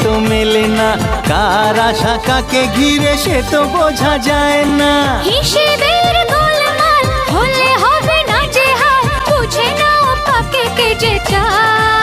তো মেলে না, কার আশা কাকে ঘিরে সে তো বোঝা যায় না। হিসেবের গোলমাল হলে হবে না যে হাল, বুঝে নাও কাকে কে যে চায়।